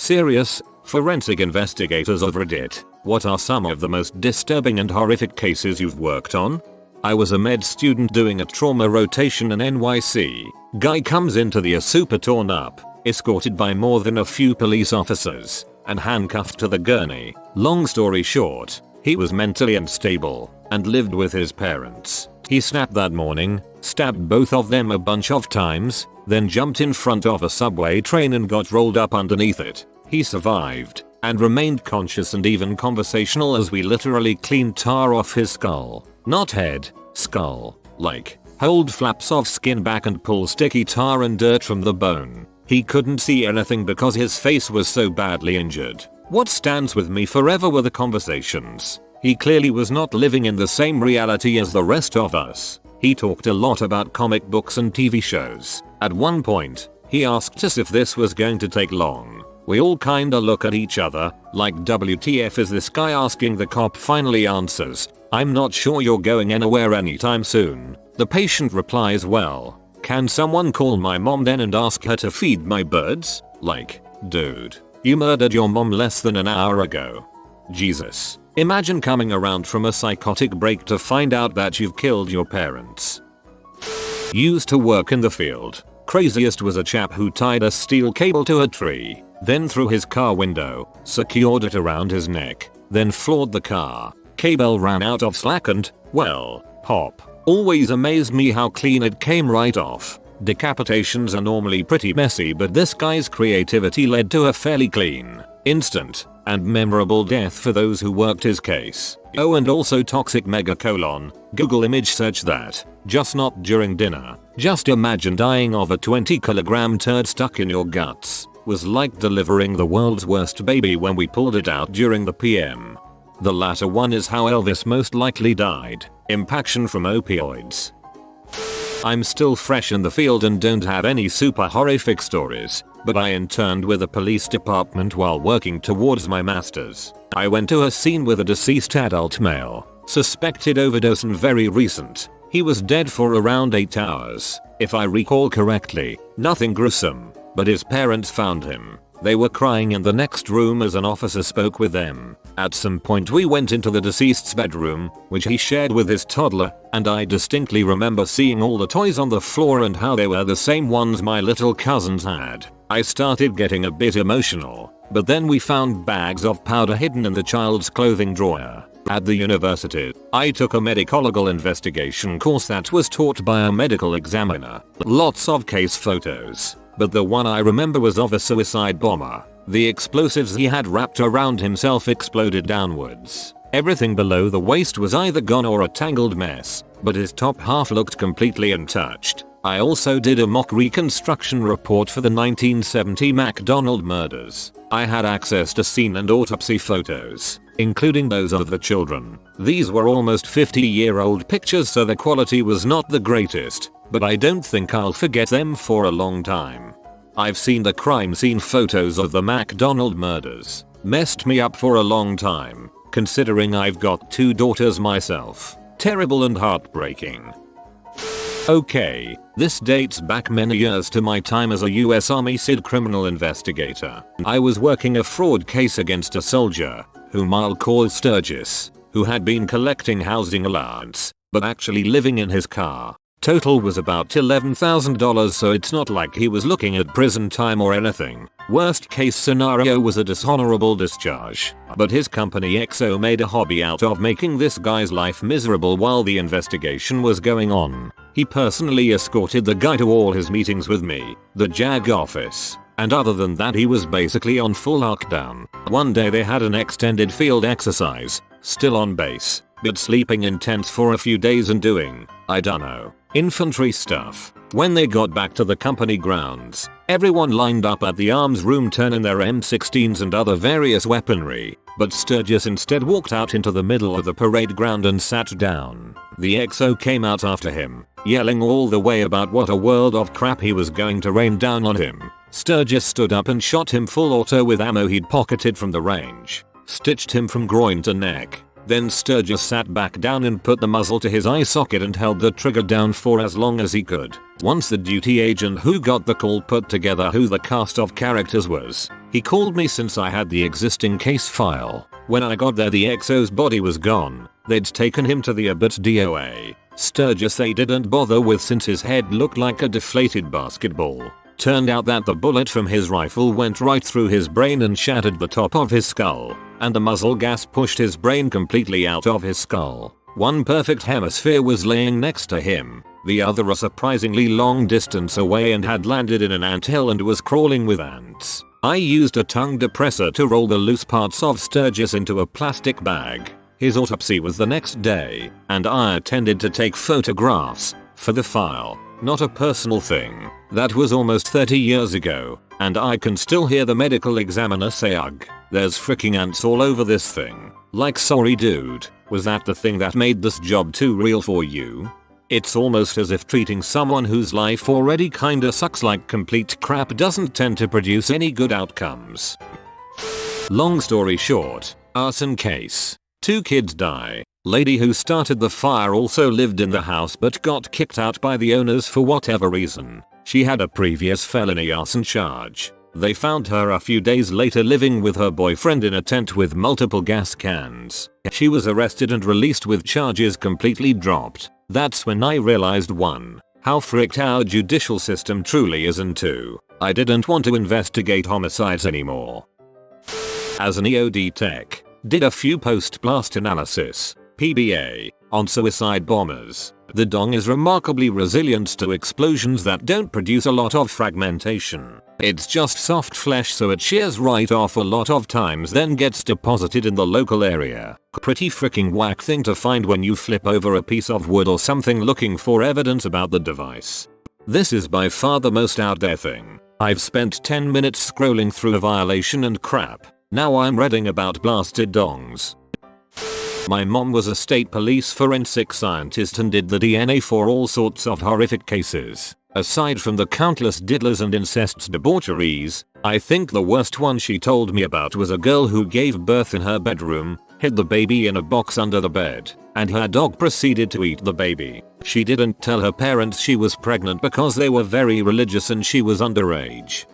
Serious, forensic investigators of Reddit, what are some of the most disturbing and horrific cases you've worked on? I was a med student doing a trauma rotation in NYC. Guy comes into the super torn up, escorted by more than a few police officers, and handcuffed to the gurney. Long story short, he was mentally unstable and lived with his parents. He snapped that morning, stabbed both of them a bunch of times, then jumped in front of a subway train and got rolled up underneath it. He survived and remained conscious and even conversational as we literally cleaned tar off his skull. Not head, skull. Like, hold flaps of skin back and pull sticky tar and dirt from the bone. He couldn't see anything because his face was so badly injured. What stands with me forever were the conversations. He clearly was not living in the same reality as the rest of us. He talked a lot about comic books and TV shows. At one point, he asked us if this was going to take long. We all kinda look at each other, like WTF is this guy asking? The cop finally answers, "I'm not sure you're going anywhere anytime soon." The patient replies, "Well, can someone call my mom then and ask her to feed my birds?" Like, dude, you murdered your mom less than an hour ago. Jesus. Imagine coming around from a psychotic break to find out that you've killed your parents. Used to work in the field. Craziest was a chap who tied a steel cable to a tree, then through his car window, secured it around his neck, then floored the car. Cable ran out of slack and, well, pop. Always amazed me how clean it came right off. Decapitations are normally pretty messy, but this guy's creativity led to a fairly clean, instant, and memorable death for those who worked his case. Oh, and also toxic megacolon. Google image search that. Just not during dinner. Just imagine dying of a 20-kilogram turd stuck in your guts. Was like delivering the world's worst baby when we pulled it out during the PM. The latter one is how Elvis most likely died. Impaction from opioids. I'm still fresh in the field and don't have any super horrific stories, but I interned with a police department while working towards my masters. I went to a scene with a deceased adult male, suspected overdose and very recent. He was dead for around 8 hours, if I recall correctly. Nothing gruesome, but his parents found him. They were crying in the next room as an officer spoke with them. At some point we went into the deceased's bedroom, which he shared with his toddler, and I distinctly remember seeing all the toys on the floor and how they were the same ones my little cousins had. I started getting a bit emotional, but then we found bags of powder hidden in the child's clothing drawer. At the university, I took a medicological investigation course that was taught by a medical examiner. Lots of case photos. But the one I remember was of a suicide bomber. The explosives he had wrapped around himself exploded downwards. Everything below the waist was either gone or a tangled mess, but his top half looked completely untouched. I also did a mock reconstruction report for the 1970 MacDonald murders. I had access to scene and autopsy photos, including those of the children. These were almost 50-year-old pictures, so the quality was not the greatest, but I don't think I'll forget them for a long time. I've seen the crime scene photos of the MacDonald murders. Messed me up for a long time, considering I've got 2 daughters myself. Terrible and heartbreaking. Okay, this dates back many years to my time as a US Army SID criminal investigator. I was working a fraud case against a soldier, whom I'll call Sturgis, who had been collecting housing allowance, but actually living in his car. Total was about $11,000, so it's not like he was looking at prison time or anything. Worst case scenario was a dishonorable discharge, but his company XO made a hobby out of making this guy's life miserable while the investigation was going on. He personally escorted the guy to all his meetings with me, the JAG office, and other than that he was basically on full lockdown. One day they had an extended field exercise, still on base, but sleeping in tents for a few days and doing, I dunno, infantry stuff. When they got back to the company grounds, everyone lined up at the arms room turning their M16s and other various weaponry, but Sturgis instead walked out into the middle of the parade ground and sat down. The XO came out after him, yelling all the way about what a world of crap he was going to rain down on him. Sturgis stood up and shot him full auto with ammo he'd pocketed from the range. Stitched him from groin to neck. Then Sturgis sat back down and put the muzzle to his eye socket and held the trigger down for as long as he could. Once the duty agent who got the call put together who the cast of characters was, he called me since I had the existing case file. When I got there, the XO's body was gone. They'd taken him to the Updoot DOA. Sturgis they didn't bother with since his head looked like a deflated basketball. Turned out that the bullet from his rifle went right through his brain and shattered the top of his skull, and the muzzle gas pushed his brain completely out of his skull. One perfect hemisphere was laying next to him, the other a surprisingly long distance away and had landed in an anthill and was crawling with ants. I used a tongue depressor to roll the loose parts of Sturgis into a plastic bag. His autopsy was the next day, and I attended to take photographs for the file. Not a personal thing. That was almost 30 years ago, and I can still hear the medical examiner say, "Ugh, there's freaking ants all over this thing." Like, sorry dude, was that the thing that made this job too real for you? It's almost as if treating someone whose life already kinda sucks like complete crap doesn't tend to produce any good outcomes. Long story short, arson case. 2 kids die. Lady who started the fire also lived in the house but got kicked out by the owners for whatever reason. She had a previous felony arson charge. They found her a few days later living with her boyfriend in a tent with multiple gas cans. She was arrested and released with charges completely dropped. That's when I realized 1. How fricked our judicial system truly is, and 2. I didn't want to investigate homicides anymore. As an EOD tech, did a few post-blast analysis, PBA, on suicide bombers. The dong is remarkably resilient to explosions that don't produce a lot of fragmentation. It's just soft flesh, so it shears right off a lot of times then gets deposited in the local area. Pretty freaking whack thing to find when you flip over a piece of wood or something looking for evidence about the device. This is by far the most out there thing. I've spent 10 minutes scrolling through a violation and crap. Now I'm reading about blasted dongs. My mom was a state police forensic scientist and did the DNA for all sorts of horrific cases. Aside from the countless diddlers and incest debaucheries, I think the worst one she told me about was a girl who gave birth in her bedroom, hid the baby in a box under the bed, and her dog proceeded to eat the baby. She didn't tell her parents she was pregnant because they were very religious and she was underage.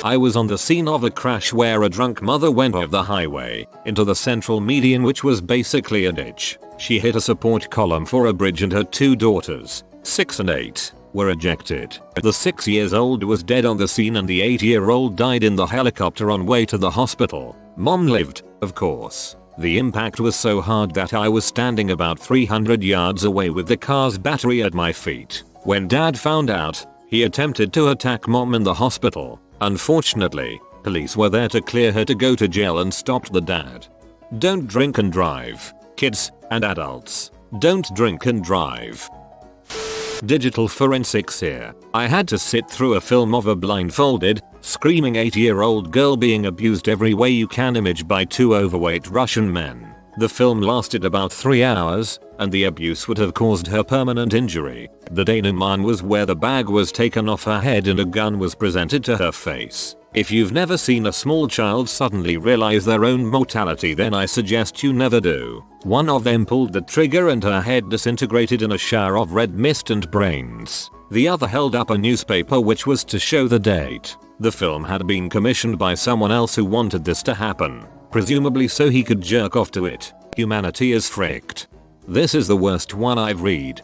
I was on the scene of a crash where a drunk mother went off the highway into the central median, which was basically a ditch. She hit a support column for a bridge and her 2 daughters, 6 and 8, were ejected. The 6-year-old was dead on the scene and the 8-year-old died in the helicopter on way to the hospital. Mom lived, of course. The impact was so hard that I was standing about 300 yards away with the car's battery at my feet. When Dad found out, he attempted to attack Mom in the hospital. Unfortunately, police were there to clear her to go to jail and stopped the dad. Don't drink and drive. Kids and adults, don't drink and drive. Digital forensics here. I had to sit through a film of a blindfolded, screaming 8-year-old girl being abused every way you can image by 2 overweight Russian men. The film lasted about 3 hours, and the abuse would have caused her permanent injury. The denouement was where the bag was taken off her head and a gun was presented to her face. If you've never seen a small child suddenly realize their own mortality, then I suggest you never do. One of them pulled the trigger and her head disintegrated in a shower of red mist and brains. The other held up a newspaper which was to show the date. The film had been commissioned by someone else who wanted this to happen, presumably so he could jerk off to it. Humanity is fricked. This is the worst one I've read.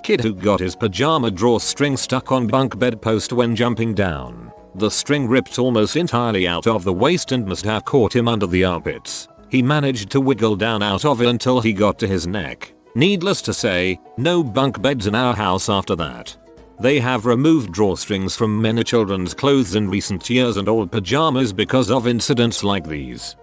Kid who got his pajama drawstring stuck on bunk bed post when jumping down. The string ripped almost entirely out of the waist and must have caught him under the armpits. He managed to wiggle down out of it until he got to his neck. Needless to say, no bunk beds in our house after that. They have removed drawstrings from many children's clothes in recent years and old pajamas because of incidents like these.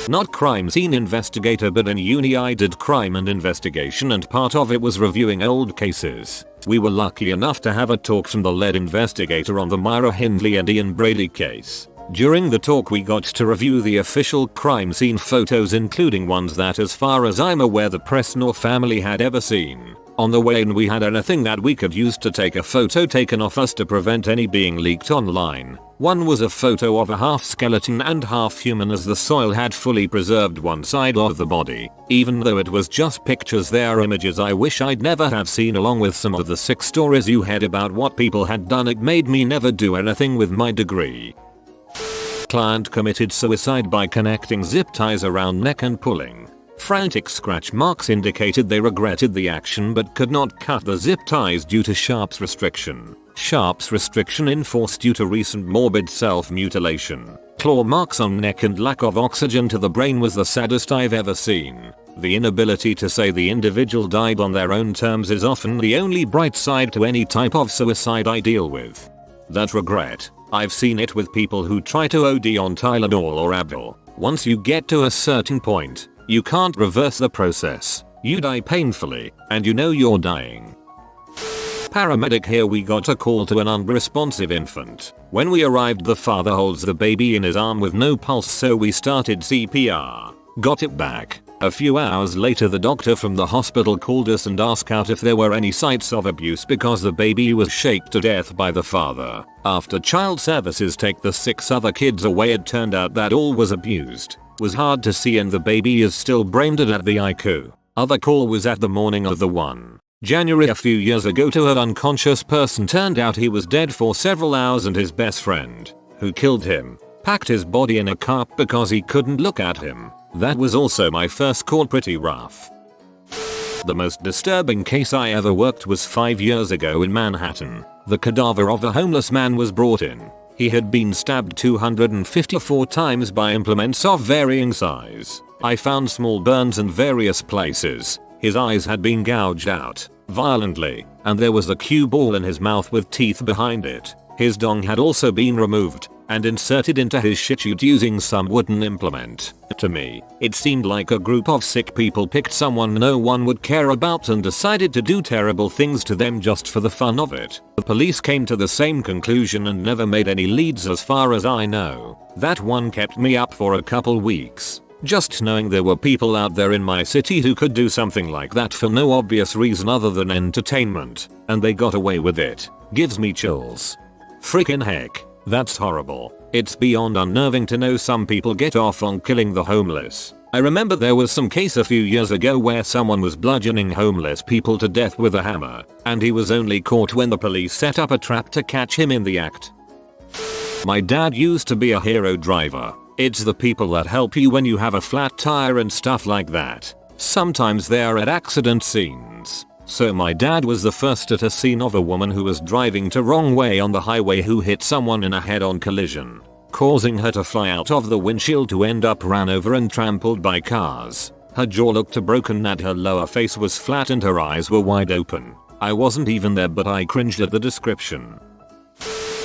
Not crime scene investigator, but in uni I did crime and investigation, and part of it was reviewing old cases. We were lucky enough to have a talk from the lead investigator on the Myra Hindley and Ian Brady case. During the talk we got to review the official crime scene photos, including ones that, as far as I'm aware, the press nor family had ever seen. On the way in we had anything that we could use to take a photo taken of us to prevent any being leaked online. One was a photo of a half skeleton and half human as the soil had fully preserved one side of the body. Even though it was just pictures, they are images I wish I'd never have seen, along with some of the sick stories you had about what people had done. It made me never do anything with my degree. Client committed suicide by connecting zip ties around neck and pulling. Frantic scratch marks indicated they regretted the action but could not cut the zip ties due to Sharp's restriction. Sharp's restriction enforced due to recent morbid self-mutilation. Claw marks on neck and lack of oxygen to the brain was the saddest I've ever seen. The inability to say the individual died on their own terms is often the only bright side to any type of suicide I deal with. That regret, I've seen it with people who try to OD on Tylenol or Advil. Once you get to a certain point, you can't reverse the process. You die painfully, and you know you're dying. Paramedic here. We got a call to an unresponsive infant. When we arrived, the father holds the baby in his arm with no pulse, so we started CPR. Got it back. A few hours later, the doctor from the hospital called us and asked out if there were any signs of abuse because the baby was shaken to death by the father. After child services take the 6 other kids away, it turned out that all was abused. Was hard to see, and the baby is still brain dead at the ICU. Other call was at the morning of the 1 January a few years ago to an unconscious person. Turned out he was dead for several hours, and his best friend, who killed him, packed his body in a car because he couldn't look at him. That was also my first call. Pretty rough. The most disturbing case I ever worked was 5 years ago in Manhattan. The cadaver of a homeless man was brought in. He had been stabbed 254 times by implements of varying size. I found small burns in various places. His eyes had been gouged out violently, and there was a cue ball in his mouth with teeth behind it. His dong had also been removed and inserted into his shit chute using some wooden implement. To me, it seemed like a group of sick people picked someone no one would care about and decided to do terrible things to them just for the fun of it. The police came to the same conclusion and never made any leads as far as I know. That one kept me up for a couple weeks. Just knowing there were people out there in my city who could do something like that for no obvious reason other than entertainment, and they got away with it, gives me chills. Freaking heck. That's horrible. It's beyond unnerving to know some people get off on killing the homeless. I remember there was some case a few years ago where someone was bludgeoning homeless people to death with a hammer, and he was only caught when the police set up a trap to catch him in the act. My dad used to be a hero driver. It's the people that help you when you have a flat tire and stuff like that. Sometimes they are at accident scenes. So my dad was the first at a scene of a woman who was driving the wrong way on the highway who hit someone in a head-on collision, causing her to fly out of the windshield to end up ran over and trampled by cars. Her jaw looked broken and her lower face was flat and her eyes were wide open. I wasn't even there, but I cringed at the description.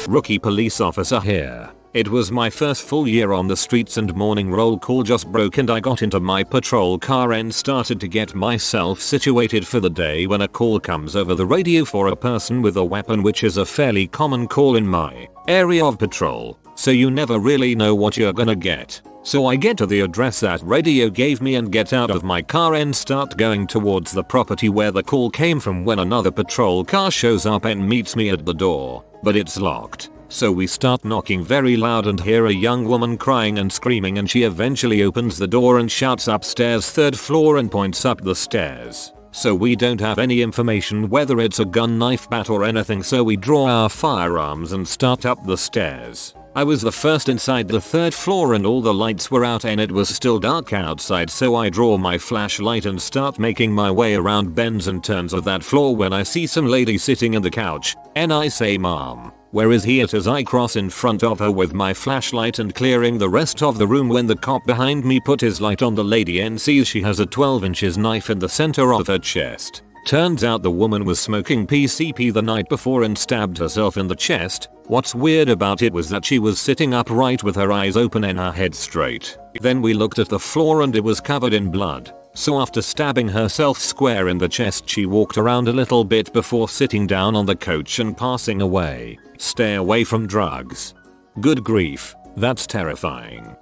Rookie police officer here. It was my first full year on the streets and morning roll call just broke and I got into my patrol car and started to get myself situated for the day when a call comes over the radio for a person with a weapon, which is a fairly common call in my area of patrol, so you never really know what you're gonna get. So I get to the address that radio gave me and get out of my car and start going towards the property where the call came from when another patrol car shows up and meets me at the door, but it's locked. So we start knocking very loud and hear a young woman crying and screaming, and she eventually opens the door and shouts upstairs 3rd floor and points up the stairs. So we don't have any information whether it's a gun, knife, bat or anything, so we draw our firearms and start up the stairs. I was the first inside the 3rd floor and all the lights were out and it was still dark outside, so I draw my flashlight and start making my way around bends and turns of that floor when I see some lady sitting in the couch, and I say, "Mom, where is he at?" as I cross in front of her with my flashlight and clearing the rest of the room when the cop behind me put his light on the lady and sees she has a 12-inch knife in the center of her chest. Turns out the woman was smoking PCP the night before and stabbed herself in the chest. What's weird about it was that she was sitting upright with her eyes open and her head straight. Then we looked at the floor and it was covered in blood. So after stabbing herself square in the chest, she walked around a little bit before sitting down on the couch and passing away. Stay away from drugs. Good grief, that's terrifying.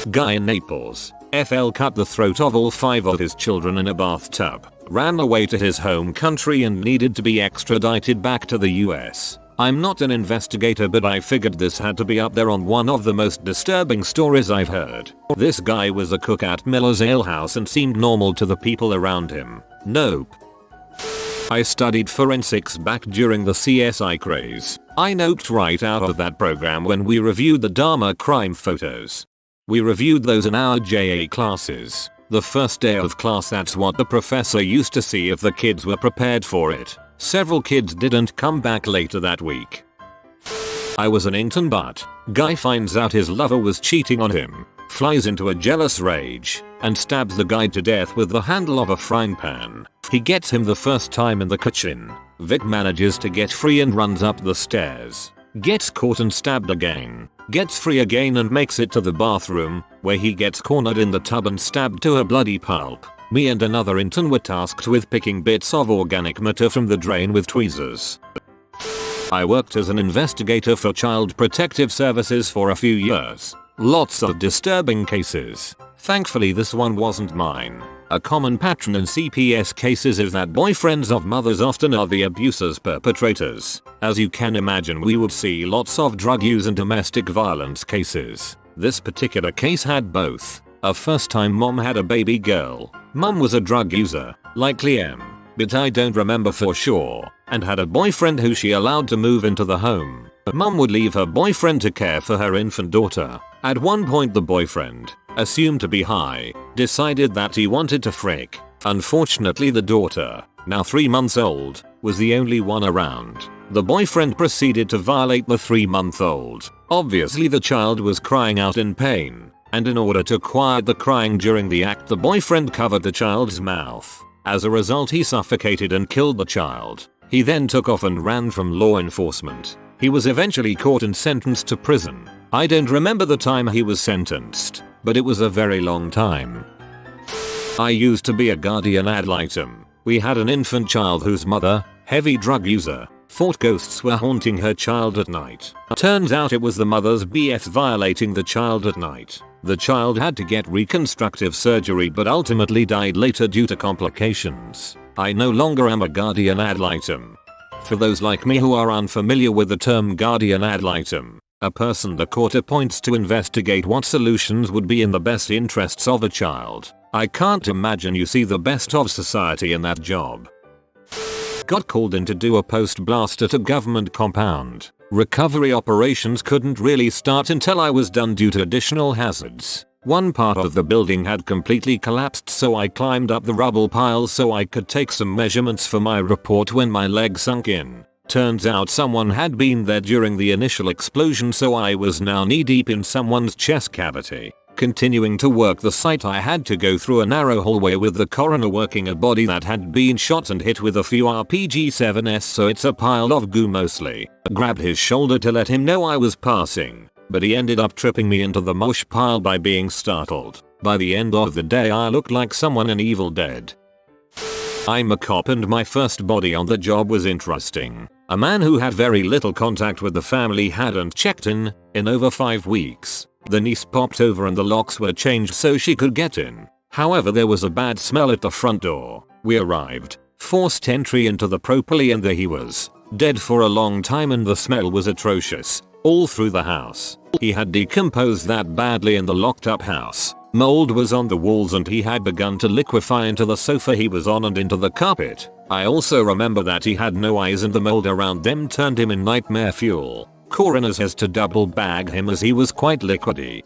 Guy in Naples. FL cut the throat of all 5 of his children in a bathtub, ran away to his home country and needed to be extradited back to the US. I'm not an investigator, but I figured this had to be up there on one of the most disturbing stories I've heard. This guy was a cook at Miller's Ale House and seemed normal to the people around him. Nope. I studied forensics back during the CSI craze. I noped right out of that program when we reviewed the Dahmer crime photos. We reviewed those in our JA classes. The first day of class, that's what the professor used to see if the kids were prepared for it. Several kids didn't come back later that week. I was an intern, but guy finds out his lover was cheating on him, flies into a jealous rage, and stabs the guy to death with the handle of a frying pan. He gets him the first time in the kitchen. Vic manages to get free and runs up the stairs. Gets caught and stabbed again. Gets free again and makes it to the bathroom, where he gets cornered in the tub and stabbed to a bloody pulp. Me and another intern were tasked with picking bits of organic matter from the drain with tweezers. I worked as an investigator for Child Protective Services for a few years. Lots of disturbing cases. Thankfully this one wasn't mine. A common pattern in CPS cases is that boyfriends of mothers often are the abuser's perpetrators. As you can imagine, we would see lots of drug use and domestic violence cases. This particular case had both. A first-time mom had a baby girl. Mom was a drug user, likely M, but I don't remember for sure, and had a boyfriend who she allowed to move into the home. Mom would leave her boyfriend to care for her infant daughter. At one point the boyfriend, assumed to be high, decided that he wanted to frick. Unfortunately the daughter, now 3 months old, was the only one around. The boyfriend proceeded to violate the 3-month-old. Obviously the child was crying out in pain, and in order to quiet the crying during the act, the boyfriend covered the child's mouth. As a result, he suffocated and killed the child. He then took off and ran from law enforcement. He was eventually caught and sentenced to prison. I don't remember the time he was sentenced, but it was a very long time. I used to be a guardian ad litem. We had an infant child whose mother, heavy drug user, thought ghosts were haunting her child at night. Turns out it was the mother's BF violating the child at night. The child had to get reconstructive surgery but ultimately died later due to complications. I no longer am a guardian ad litem. For those like me who are unfamiliar with the term guardian ad litem, a person the court appoints to investigate what solutions would be in the best interests of a child. I can't imagine you see the best of society in that job. Got called in to do a post-blast at a government compound. Recovery operations couldn't really start until I was done due to additional hazards. One part of the building had completely collapsed, so I climbed up the rubble pile so I could take some measurements for my report when my leg sunk in. Turns out someone had been there during the initial explosion, so I was now knee deep in someone's chest cavity. Continuing to work the site, I had to go through a narrow hallway with the coroner working a body that had been shot and hit with a few RPG-7s, so it's a pile of goo mostly. I grabbed his shoulder to let him know I was passing, but he ended up tripping me into the mosh pile by being startled. By the end of the day I looked like someone in Evil Dead. I'm a cop and my first body on the job was interesting. A man who had very little contact with the family hadn't checked in over 5 weeks. The niece popped over and the locks were changed so she could get in. However, there was a bad smell at the front door. We arrived, forced entry into the property, and there he was, dead for a long time, and the smell was atrocious, all through the house. He had decomposed that badly in the locked up house. Mold was on the walls and he had begun to liquefy into the sofa he was on and into the carpet. I also remember that he had no eyes and the mold around them turned him in nightmare fuel. Coroners has to double bag him as he was quite liquidy.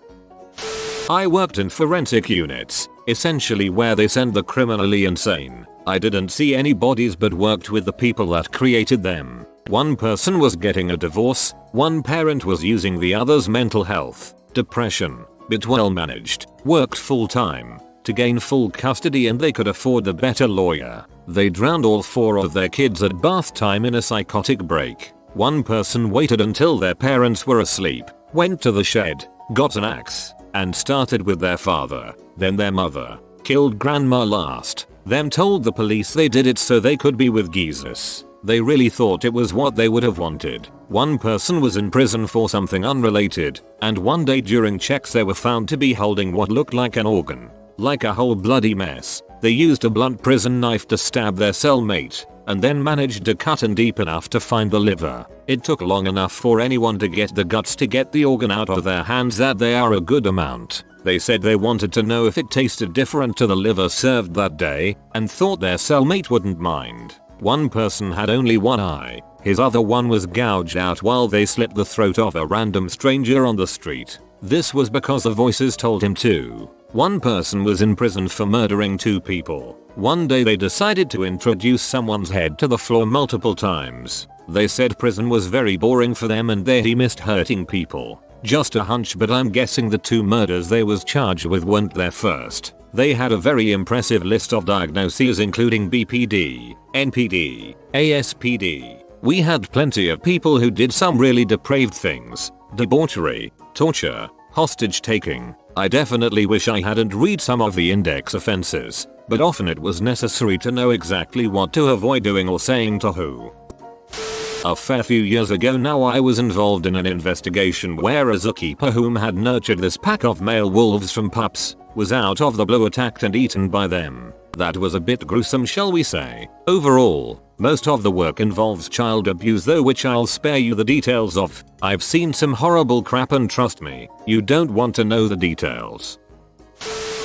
I worked in forensic units, essentially where they send the criminally insane. I didn't see any bodies but worked with the people that created them. One person was getting a divorce, one parent was using the other's mental health, depression, but well managed, worked full time to gain full custody and they could afford a better lawyer. They drowned all 4 of their kids at bath time in a psychotic break. One person waited until their parents were asleep, went to the shed, got an axe, and started with their father, then their mother, killed grandma last, then told the police they did it so they could be with Jesus. They really thought it was what they would have wanted. One person was in prison for something unrelated, and one day during checks they were found to be holding what looked like an organ. Like a whole bloody mess. They used a blunt prison knife to stab their cellmate, and then managed to cut in deep enough to find the liver. It took long enough for anyone to get the guts to get the organ out of their hands that they are a good amount. They said they wanted to know if it tasted different to the liver served that day, and thought their cellmate wouldn't mind. One person had only one eye. His other one was gouged out while they slit the throat of a random stranger on the street. This was because the voices told him to. One person was in prison for murdering 2 people. One day they decided to introduce someone's head to the floor multiple times. They said prison was very boring for them and they missed hurting people. Just a hunch, but I'm guessing the 2 murders they was charged with weren't their first. They had a very impressive list of diagnoses including BPD, NPD, ASPD. We had plenty of people who did some really depraved things. Debauchery, torture, hostage taking. I definitely wish I hadn't read some of the index offenses, but often it was necessary to know exactly what to avoid doing or saying to who. A fair few years ago now I was involved in an investigation where a zookeeper whom had nurtured this pack of male wolves from pups was out of the blue attacked and eaten by them. That was a bit gruesome, shall we say. Overall, most of the work involves child abuse though, which I'll spare you the details of. I've seen some horrible crap and trust me, you don't want to know the details.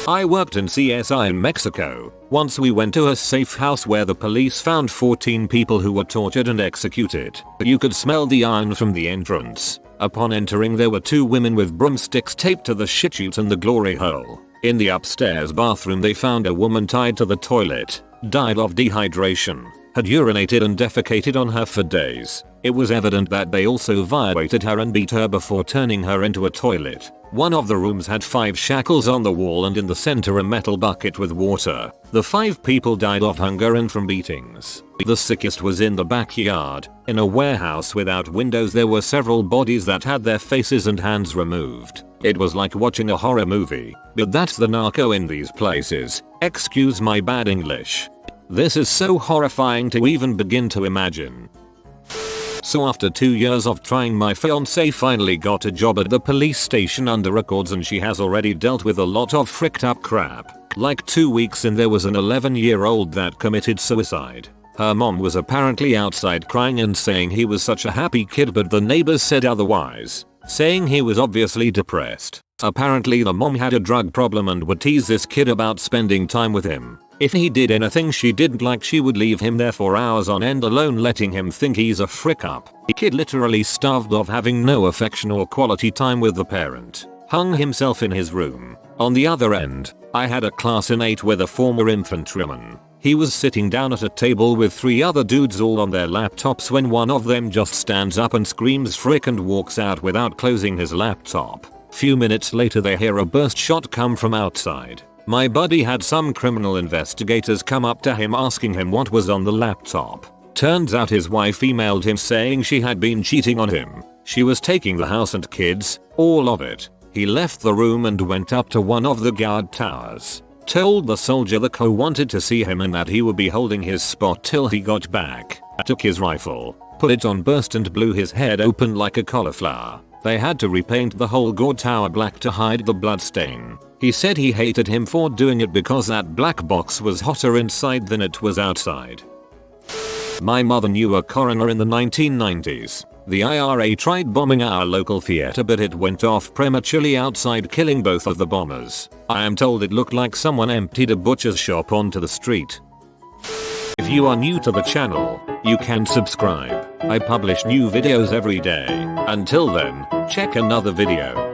I worked in CSI in Mexico. Once we went to a safe house where the police found 14 people who were tortured and executed. You could smell the iron from the entrance. Upon entering there were 2 women with broomsticks taped to the shit chute and the glory hole. In the upstairs bathroom they found a woman tied to the toilet, died of dehydration, had urinated and defecated on her for days. It was evident that they also violated her and beat her before turning her into a toilet. One of the rooms had 5 shackles on the wall and in the center a metal bucket with water. The 5 people died of hunger and from beatings. The sickest was in the backyard. In a warehouse without windows there were several bodies that had their faces and hands removed. It was like watching a horror movie. But that's the narco in these places. Excuse my bad English. This is so horrifying to even begin to imagine. So after 2 years of trying, my fiancée finally got a job at the police station under records, and she has already dealt with a lot of fricked up crap. Like 2 weeks in there was an 11-year-old that committed suicide. Her mom was apparently outside crying and saying he was such a happy kid, but the neighbors said otherwise, saying he was obviously depressed. Apparently the mom had a drug problem and would tease this kid about spending time with him. If he did anything she didn't like, she would leave him there for hours on end alone, letting him think he's a frick up. The kid literally starved of having no affection or quality time with the parent. Hung himself in his room. On the other end, I had a class in 8 with a former infantryman. He was sitting down at a table with 3 other dudes all on their laptops when one of them just stands up and screams frick and walks out without closing his laptop. Few minutes later they hear a burst shot come from outside. My buddy had some criminal investigators come up to him asking him what was on the laptop. Turns out his wife emailed him saying she had been cheating on him. She was taking the house and kids, all of it. He left the room and went up to one of the guard towers. Told the soldier the co wanted to see him and that he would be holding his spot till he got back. Took his rifle, put it on burst and blew his head open like a cauliflower. They had to repaint the whole guard tower black to hide the blood stain. He said he hated him for doing it because that black box was hotter inside than it was outside. My mother knew a coroner in the 1990s. The IRA tried bombing our local theater, but it went off prematurely outside, killing both of the bombers. I am told it looked like someone emptied a butcher's shop onto the street. If you are new to the channel, you can subscribe. I publish new videos every day. Until then, check another video.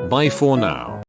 Bye for now.